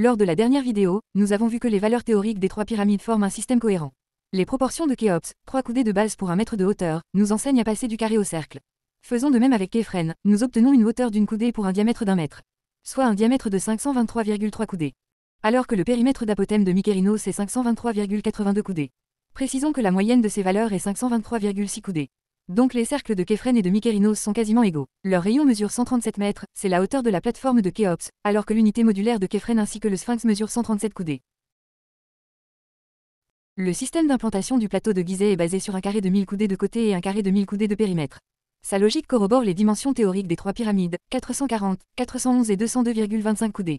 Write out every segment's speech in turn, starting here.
Lors de la dernière vidéo, nous avons vu que les valeurs théoriques des trois pyramides forment un système cohérent. Les proportions de Khéops, 3 coudées de base pour 1 mètre de hauteur, nous enseignent à passer du carré au cercle. Faisons de même avec Képhren, nous obtenons une hauteur d'une coudée pour un diamètre d'1 mètre, soit un diamètre de 523,3 coudées. Alors que le périmètre d'Apothème de Mykérinos est 523,82 coudées. Précisons que la moyenne de ces valeurs est 523,6 coudées. Donc les cercles de Képhren et de Mykérinos sont quasiment égaux. Leur rayon mesure 137 mètres, c'est la hauteur de la plateforme de Khéops, alors que l'unité modulaire de Képhren ainsi que le sphinx mesure 137 coudées. Le système d'implantation du plateau de Gizeh est basé sur un carré de 1000 coudées de côté et un carré de 1000 coudées de périmètre. Sa logique corrobore les dimensions théoriques des trois pyramides, 440, 411 et 202,25 coudées.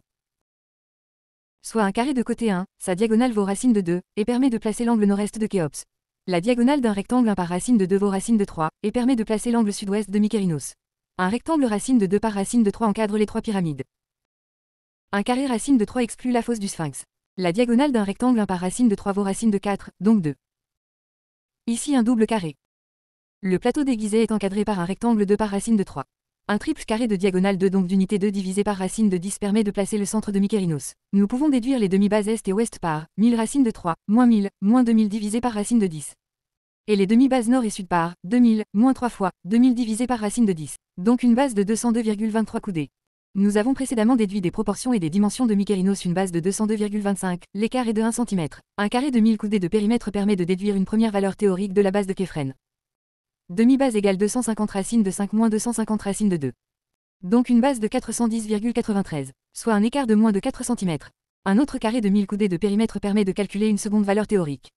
Soit un carré de côté 1, sa diagonale vaut racine de 2, et permet de placer l'angle nord-est de Khéops. La diagonale d'un rectangle 1 par racine de 2 vaut racine de 3, et permet de placer l'angle sud-ouest de Mykérinos. Un rectangle racine de 2 par racine de 3 encadre les trois pyramides. Un carré racine de 3 exclut la fosse du sphinx. La diagonale d'un rectangle 1 par racine de 3 vaut racine de 4, donc 2. Ici un double carré. Le plateau des Gizeh est encadré par un rectangle 2 par racine de 3. Un triple carré de diagonale 2 donc d'unité 2 divisé par racine de 10 permet de placer le centre de Mykérinos. Nous pouvons déduire les demi-bases est et ouest par 1000 racine de 3, moins 1000, moins 2000 divisé par racine de 10. Et les demi-bases nord et sud par 2000, moins 3 fois 2000 divisé par racine de 10. Donc une base de 202,23 coudées. Nous avons précédemment déduit des proportions et des dimensions de Mykérinos, une base de 202,25, l'écart est de 1 cm. Un carré de 1000 coudées de périmètre permet de déduire une première valeur théorique de la base de Képhren. Demi-base égale 250 racine de 5 moins 250 racine de 2. Donc une base de 410,93, soit un écart de moins de 4 cm. Un autre carré de 1000 coudées de périmètre permet de calculer une seconde valeur théorique.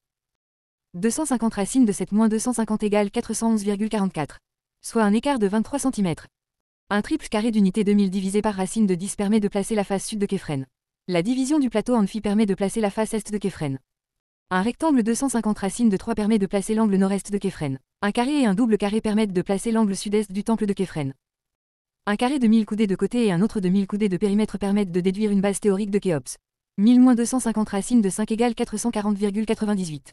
250 racine de 7 moins 250 égale 411,44, soit un écart de 23 cm. Un triple carré d'unité 2000 divisé par racine de 10 permet de placer la face sud de Képhren. La division du plateau en phi permet de placer la face est de Képhren. Un rectangle 250 racine de 3 permet de placer l'angle nord-est de Képhren. Un carré et un double carré permettent de placer l'angle sud-est du temple de Képhren. Un carré de 1000 coudées de côté et un autre de 1000 coudées de périmètre permettent de déduire une base théorique de Khéops. 1000 moins 250 racine de 5 égale 440,98.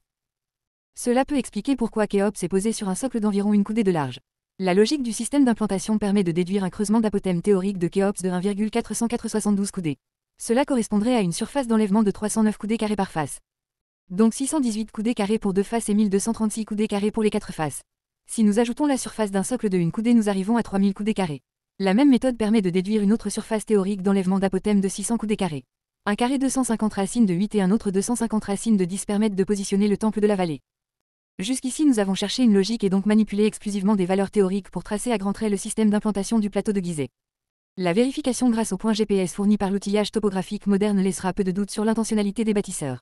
Cela peut expliquer pourquoi Khéops est posé sur un socle d'environ une coudée de large. La logique du système d'implantation permet de déduire un creusement d'apothème théorique de Khéops de 1,472 coudées. Cela correspondrait à une surface d'enlèvement de 309 coudées carrés par face. Donc 618 coudées carrés pour 2 faces et 1236 coudées carrés pour les 4 faces. Si nous ajoutons la surface d'un socle de 1 coudée, nous arrivons à 3000 coudées carrés. La même méthode permet de déduire une autre surface théorique d'enlèvement d'apothème de 600 coudées carrés. Un carré 250 racines de 8 et un autre 250 racines de 10 permettent de positionner le temple de la vallée. Jusqu'ici nous avons cherché une logique et donc manipulé exclusivement des valeurs théoriques pour tracer à grands traits le système d'implantation du plateau de Gizeh. La vérification grâce au point GPS fourni par l'outillage topographique moderne laissera peu de doute sur l'intentionnalité des bâtisseurs.